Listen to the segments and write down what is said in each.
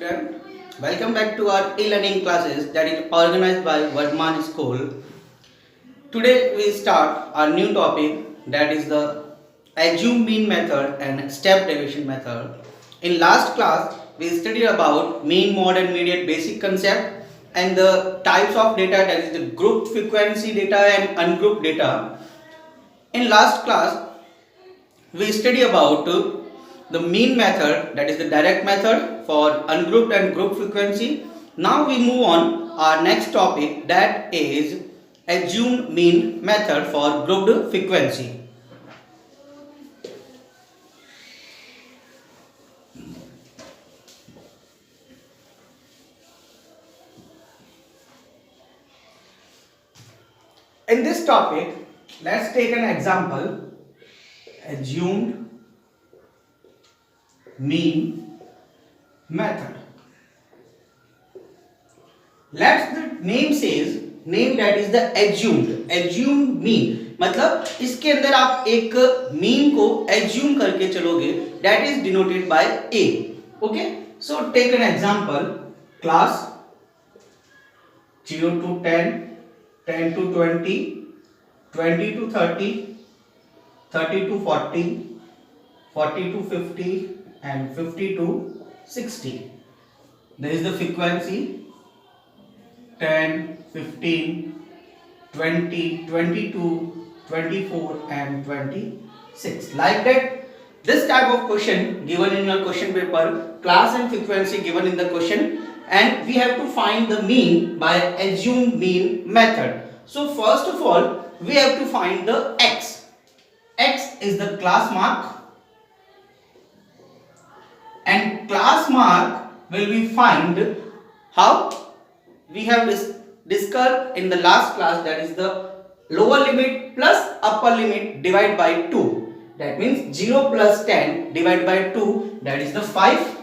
student. Welcome back to our e-learning classes that is organized by Vardhman School. Today we start our new topic, that is the assume mean method and step deviation method. In last class we studied about mean, mode and median basic concept and the types of data, that is the grouped frequency data and ungrouped data. In last class we study about the mean method, that is the direct method for ungrouped and grouped frequency. Now we move on our next topic, that is assume mean method for grouped frequency. In this topic, let's take an example, assumed mean method. Let's the name says, name that is the assumed mean, मतलब इसके अंदर आप एक mean को assume करके चलोगे, that is denoted by a. Okay, so take an example, class 0 to 10, 10 to 20, 20 to 30, 30 to 40, 40 to 50 and 50 to 60. There is the frequency 10, 15, 20, 22, 24 and 26. Like that, this type of question given in your question paper, class and frequency given in the question, and we have to find the mean by assume mean method. So first of all, we have to find the x. X is the class mark, and class mark will be find how we have discussed in the last class, that is the lower limit plus upper limit divided by 2. That means 0 plus 10 divided by 2, that is the 5.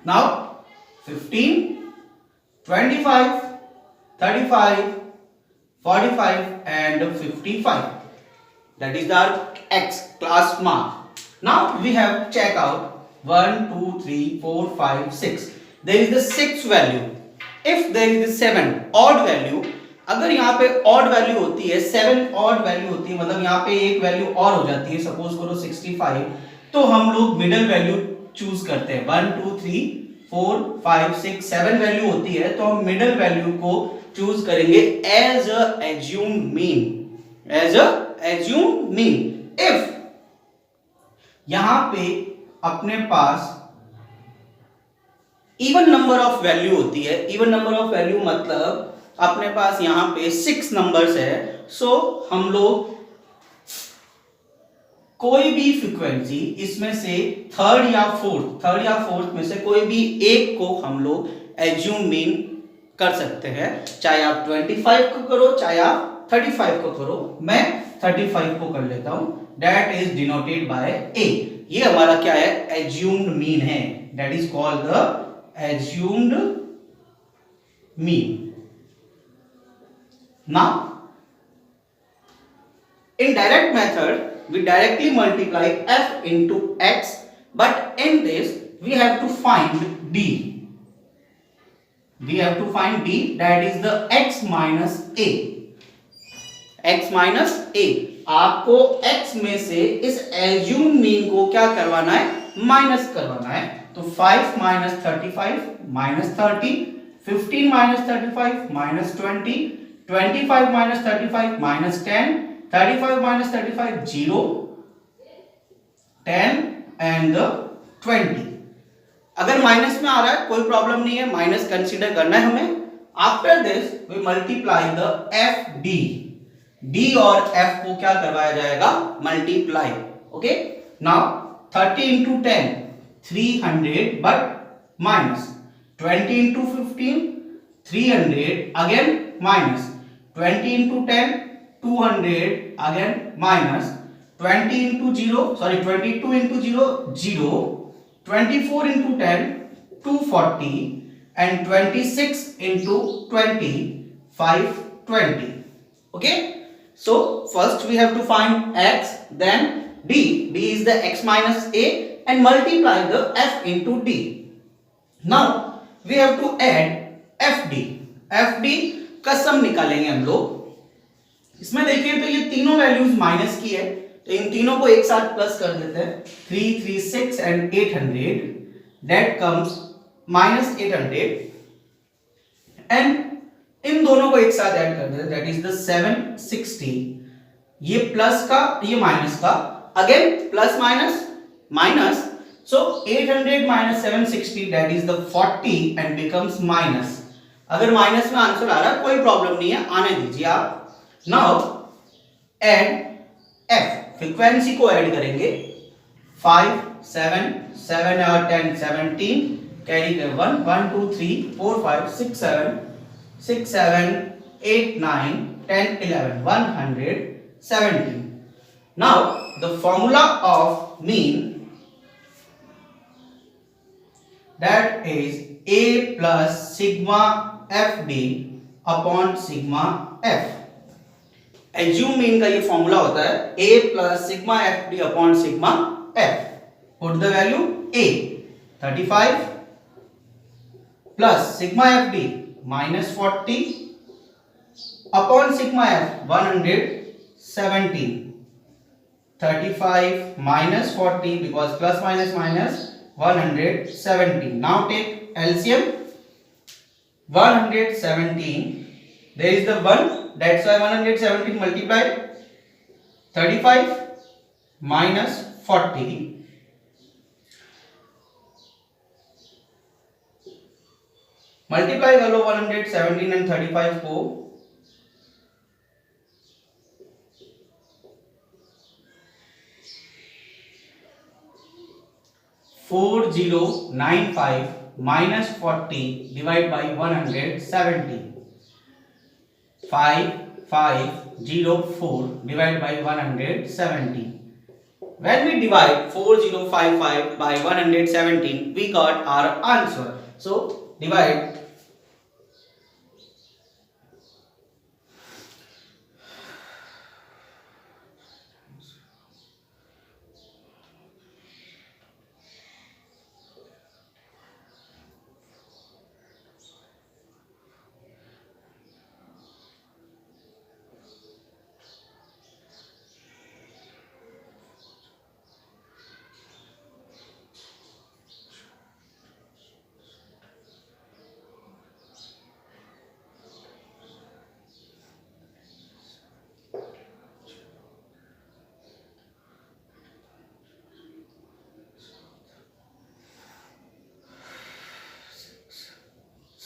Now 15, 25, 35, 45 and 55. That is our x class mark. Now we have check out 1, 2, 3, 4, 5, 6. There is the 6 value. If there is the 7 odd value, अगर यहाँ पे odd value होती है, 7 odd value होती है, मतलब यहाँ पे एक value और हो जाती है, सपोज करो 65, तो हम लोग middle value choose करते हैं. 1, 2, 3, 4, 5, 6, 7 value होती है, तो हम middle value को choose करेंगे as a assumed mean. As a assumed mean. If यहाँ पे अपने पास इवन नंबर ऑफ वैल्यू होती है, इवन नंबर ऑफ वैल्यू मतलब अपने पास यहाँ पे 6 नंबर्स है, सो हम लोग कोई भी फ्रीक्वेंसी इसमें से थर्ड या फोर्थ में से कोई भी एक को हम लोग एज्यूम मीन कर सकते हैं, चाहे आप 25 को करो चाहे आप 35 को करो. मैं 35 को कर लेता हूं, दैट इज डिनोटेड बाय ए. ये हमारा क्या है, एज्यूम्ड मीन है, that is called the assumed mean. Now in direct method we directly multiply f into x, but in this we have to find d. We have to find d, that is the x minus a. x minus a. आपको x में से इस assume mean को क्या करवाना है, minus करवाना है. तो 5 minus 35 minus 30, 15 minus 35 minus 20, 25 minus 35 minus 10, 35 minus 35 0, 10 and 20. अगर माइनस में आ रहा है कोई प्रॉब्लम नहीं है, माइनस कंसीडर करना है हमें. After this we multiply the F D. D और एफ को क्या करवाया जाएगा, multiply. Okay, now 30 into 10 300, but minus 20 into 15 300, again minus 20 into 10 200, again minus 20 into 0, sorry 22 into 0 0, 24 into 10 240 and 26 into 20 520. Okay, so first we have to find x, then d. D is the x minus a and multiply the f into d. Now we have to add FD. FD का sum निकालेंगे हम लोग। इसमें देखिए तो ये तीनों values minus की है, तो इन तीनों को एक साथ प्लस कर देते हैं। 3, 3, 6 and 800 that comes -800 and in दोनों को एक साथ ऐड कर देते हैं, दैट इज द 760। ये प्लस का ये माइनस का, again plus minus minus, so 800 minus 760 that is the 40 and becomes minus। अगर माइनस में आंसर आ रहा है कोई प्रॉब्लम नहीं है, आने दीजिए आप। नाउ ऐड एफ, फ्रीक्वेंसी को ऐड करेंगे। 5, 7, 7 और 10 17, carry 1, 1, 2, 3, 4, 5, 6, 7, 6, 7, 8, 9, 10, 11, 117। Now the formula of mean, that is a plus sigma fd upon sigma f। Assume mean का ये फॉर्मूला होता है a plus sigma fd upon sigma f। Put the value a 35 plus sigma fd -40 upon sigma f 117। 35 minus 40 because plus minus minus 117. Now take LCM 117. There is the 1, that's why 117 multiplied 35 minus 40 multiply कर लो 117 and 35 को, 4095 minus 40 divide by 170। 5504 divide by 170। When we divide 4055 by 117 we got our answer। So divide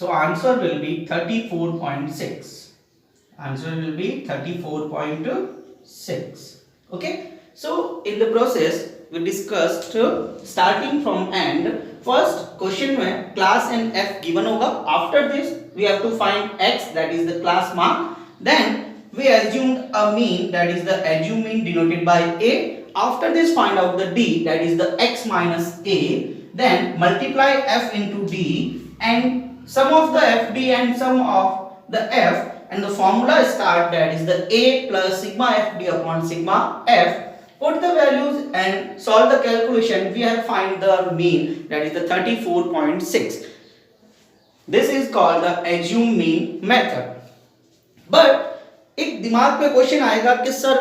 so answer will be 34.6। answer will be 34.6। okay, so in the process we discussed starting from end। first question में class and f given होगा, after this we have to find x that is the class mark, then we assumed a mean that is the assumed mean denoted by a, after this find out the d that is the x minus a, then multiply f into d and sum of the fd and sum of the f and the formula start that is the a plus sigma fd upon sigma f। put the values and solve the calculation, we have find the mean that is the 34.6। this is called the assume mean method। but एक दिमाग पे question आएगा कि sir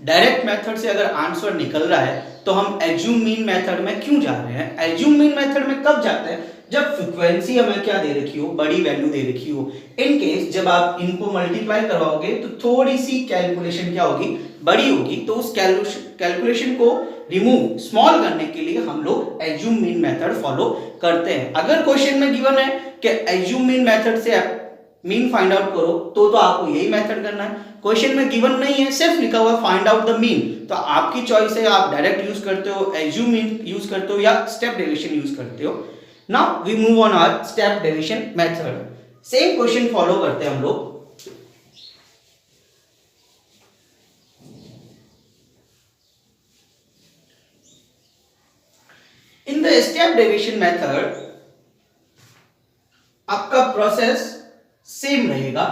direct method से अगर answer निकल रहा है तो हम एज्यूम मीन मेथड में क्यों जा रहे हैं? एज्यूम मीन मेथड में कब जाते हैं? जब फ्रीक्वेंसी हमें क्या दे रखी हो, बड़ी वैल्यू दे रखी हो। इन केस जब आप इनको मल्टीप्लाई करवाओगे तो थोड़ी सी कैलकुलेशन क्या होगी, बड़ी होगी, तो उस कैलकुलेशन को रिमूव स्मॉल करने के लिए हम लोग एज्यूम मीन मेथड फॉलो करते हैं। अगर क्वेश्चन में गिवन है कि एज्यूम मीन मेथड से मीन फाइंड आउट करो तो आपको यही मेथड करना है। क्वेश्चन में गिवन नहीं है, सिर्फ लिखा हुआ फाइंड आउट द मीन, तो आपकी चॉइस है, आप डायरेक्ट यूज करते हो, एज्यूम मीन यूज करते हो या स्टेप डेविएशन यूज करते हो। Now we move on our step deviation method. Same question follow करते हैं हम लोग। In the step deviation method आपका प्रोसेस सेम रहेगा।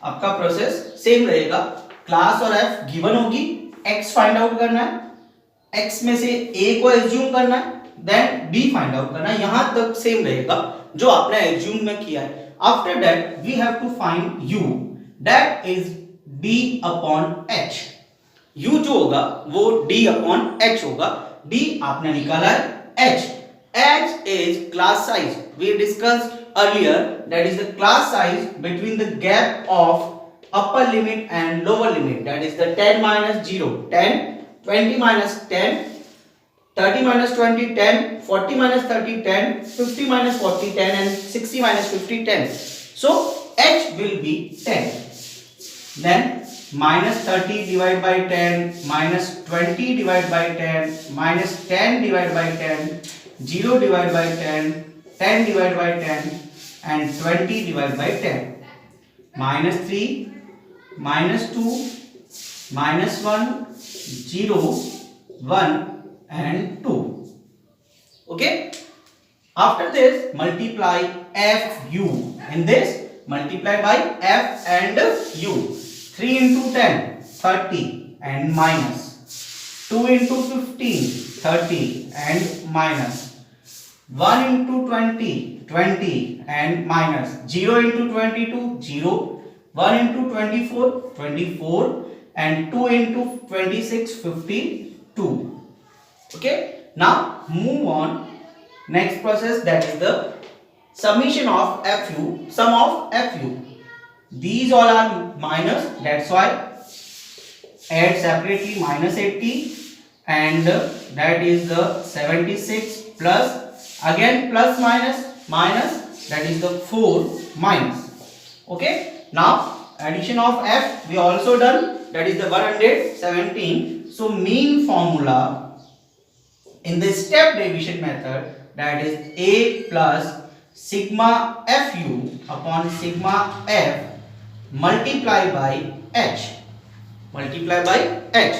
आपका प्रोसेस सेम रहेगा। क्लास और एफ गिवन होगी, एक्स फाइंड आउट करना है, x में से a को एज्यूम करना है, देन b फाइंड आउट करना है। यहां तक सेम रहेगा जो आपने एज्यूम में किया है। After that we have to find u, that is d upon h। u जो होगा वो d अपॉन h होगा। d आपने निकाला है h। h is class size. We discussed earlier, that is the class size between the gap of upper limit and lower limit, that is the 10 minus 0, 10, 20 minus 10, 30 minus 20, 10, 40 minus 30, 10, 50 minus 40, 10 and 60 minus 50, 10. So h will be 10. Then minus 30 divided by 10, minus 20 divided by 10, minus 10 divided by 10, 0 divided by 10, 10 divided by 10 and 20 divided by 10. Minus 3, minus 2, minus 1, 0, 1 and 2. Okay. After this multiply fu. In this multiply by f and u. 3 into 10, 30 and minus. 2 into 15, 30 and minus. 1 into 20, 20 and minus. 0 into 22, 0. 1 into 24, 24 and 2 into 26, 52. Okay. Now move on. Next process, that is the summation of fu, sum of fu. These all are minus, that's why add separately minus 80 and that is the 76 plus again plus minus, that is the 4 minus. Okay. Now addition of f we also done, that is the 117. So mean formula in the step division method, that is a plus sigma fu upon sigma f multiply by h. Multiply by h.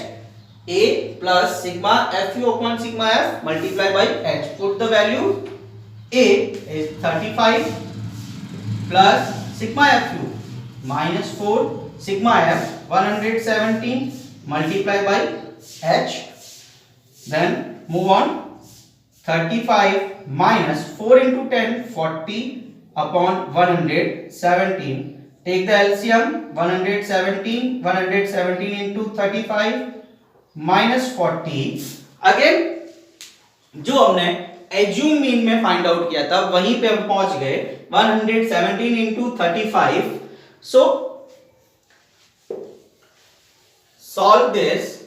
A plus sigma fu upon sigma f multiply by h. Put the value. A is 35 plus sigma fu minus 4, sigma f 117 multiply by h. Then move on. 35 minus 4 into 10, 40 upon 117. Take the LCM. 117 into 35 minus 40. Again जो हमने assume mean में find out किया था वहीं पे हम पहुंच गए। 117 into 35. So solve this.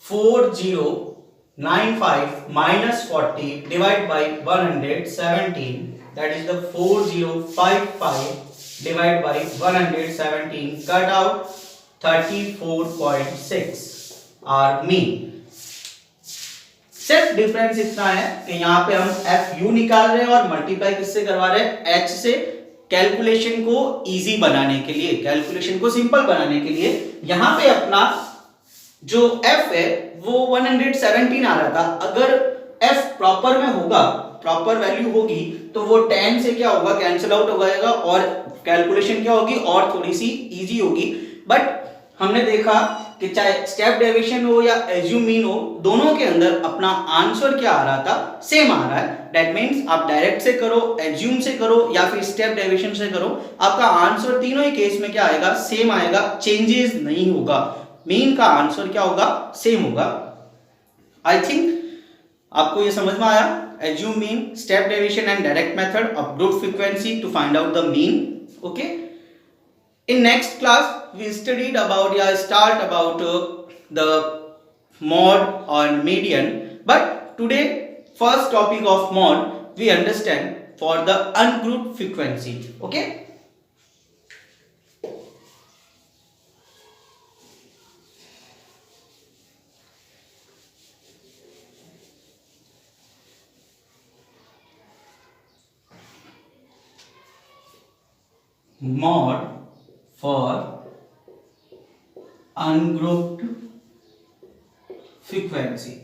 4095 minus 40 divided by 117, that is the 4055 divided by 117, cut out 34.6 our mean. सिर्फ डिफरेंस इतना है कि यहाँ पे हम fu निकाल रहे हैं और मल्टीप्लाई किससे करवा रहे हैं, h से। कैलकुलेशन को इजी बनाने के लिए, कैलकुलेशन को सिंपल बनाने के लिए यहाँ पे अपना जो f है वो 117 आ रहा था। अगर f प्रॉपर में होगा, प्रॉपर वैल्यू होगी तो वो 10 से क्या होगा, कैंसिल आउट हो जाएगा और कैलकुलेशन क्या होगी और थोड़ी सी इजी होगी। बट हमने देखा कि चाहे स्टेप डेविएशन हो या एज्यूम मीन हो, दोनों के अंदर अपना आंसर क्या आ रहा था, सेम आ रहा है। दैट मींस आप डायरेक्ट से करो, एज्यूम से करो या फिर स्टेप डेविएशन से करो, आपका आंसर तीनों ही केस में क्या आएगा, सेम आएगा, चेंजेस नहीं होगा। मीन का आंसर क्या होगा, सेम होगा। आई थिंक आपको ये समझ में आया। Assume mean, step deviation and direct method of group frequency to find out the mean. Okay, in next class we studied about start about the mode or median, but today first topic of mode we understand for the ungrouped frequency. Okay, mode for ungrouped frequency.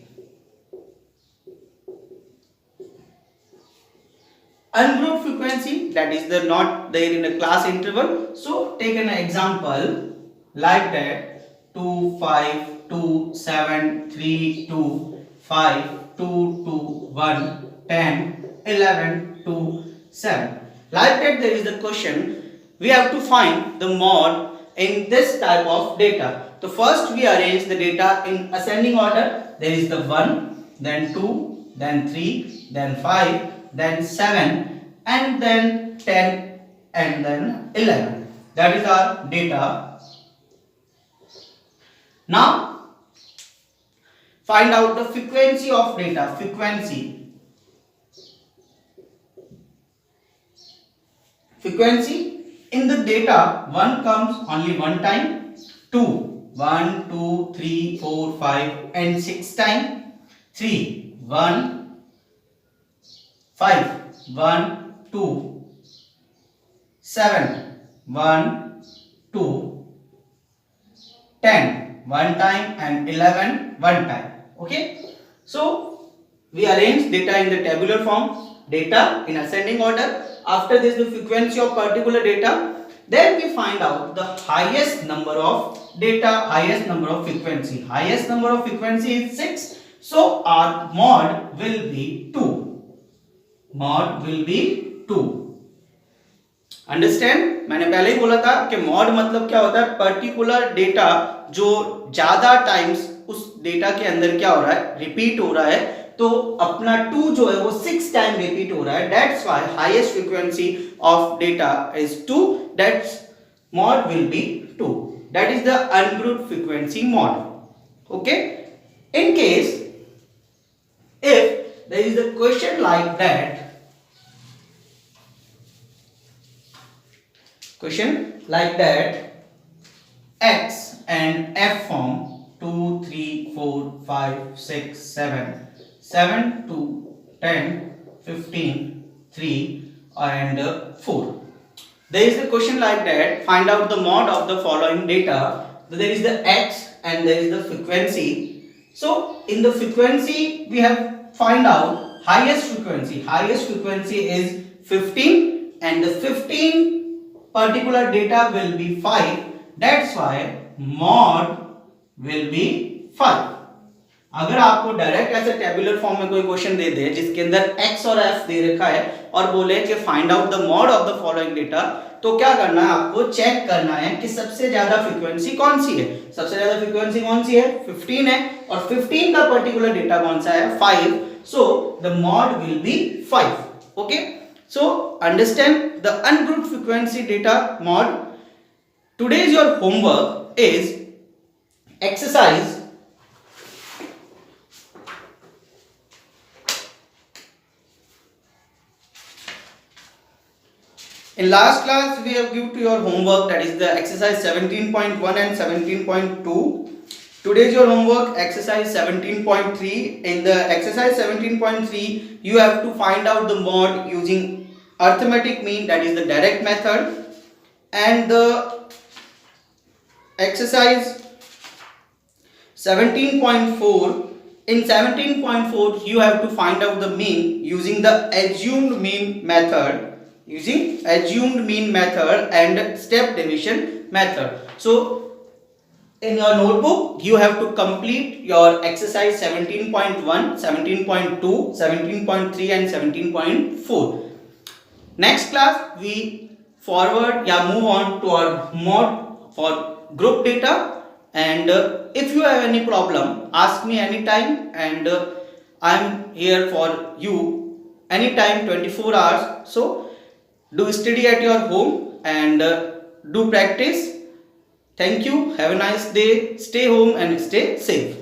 Ungrouped frequency, that is the not there in a class interval. So take an example like that 2, 5, 2, 7, 3, 2, 5, 2, 2, 1, 10, 11, 2, 7. Like that, there is the question. We have to find the mod in this type of data. So first we arrange the data in ascending order. There is the 1, then 2, then 3, then 5, then 7, and then 10, and then 11. That is our data. Now find out the frequency of data. Frequency in the data, 1 comes only one time, 2, 1, 2, 3, 4, 5 and 6 times, 3, 1, 5, 1, 2, 7, 1, 2, 10, 1 time and 11, 1 time. Okay. So we arrange data in the tabular form, data in ascending order. After this, the frequency of particular data. Then we find out the highest number of data, highest number of frequency. Highest number of frequency is 6. So our mod will be 2. Mod will be 2. Understand? मैंने पहले ही बोला था कि mod मतलब क्या होता है, particular data जो ज्यादा टाइम्स उस डेटा के अंदर क्या हो रहा है, रिपीट हो रहा है, तो अपना 2 जो है वो 6 टाइम रिपीट हो रहा है. That's why highest frequency of data is 2. That's mod will be 2. That is the ungrouped frequency mod. Okay. In case if there is a question like that, x and f form 2, 3, 4, 5, 6, 7, 7 to 10, 15, 3 and 4. There is a question like that, find out the mod of the following data. So there is the x and there is the frequency. So in the frequency we have find out highest frequency. Highest frequency is 15 and the 15 particular data will be 5. That's why mod will be 5. अगर आपको direct ऐसे tabular form में कोई question दे दे जिसके अंदर x और f दे रखा है और बोले कि find out the mod of the following data, तो क्या करना है, आपको चेक करना है कि सबसे ज्यादा फ्रीक्वेंसी कौन सी है. सबसे ज्यादा फ्रीक्वेंसी कौन सी है, 15 है, और 15 का पर्टिकुलर डेटा कौन सा है, 5. So the mod will be 5. Okay. So understand the ungrouped frequency data mod. Today's your homework is exercise in last class we have given to your homework, that is the exercise 17.1 and 17.2. Today's your homework exercise 17.3. in the exercise 17.3 you have to find out the mod using arithmetic mean, that is the direct method, and the exercise 17.4. in 17.4 you have to find out the mean using the assumed mean method, and step division method. So in your notebook you have to complete your exercise 17.1, 17.2, 17.3 and 17.4. Next class we move on to our mod for group data, and if you have any problem ask me anytime, and I am here for you anytime, 24 hours. So do study at your home and do practice. Thank you. Have a nice day. Stay home and stay safe.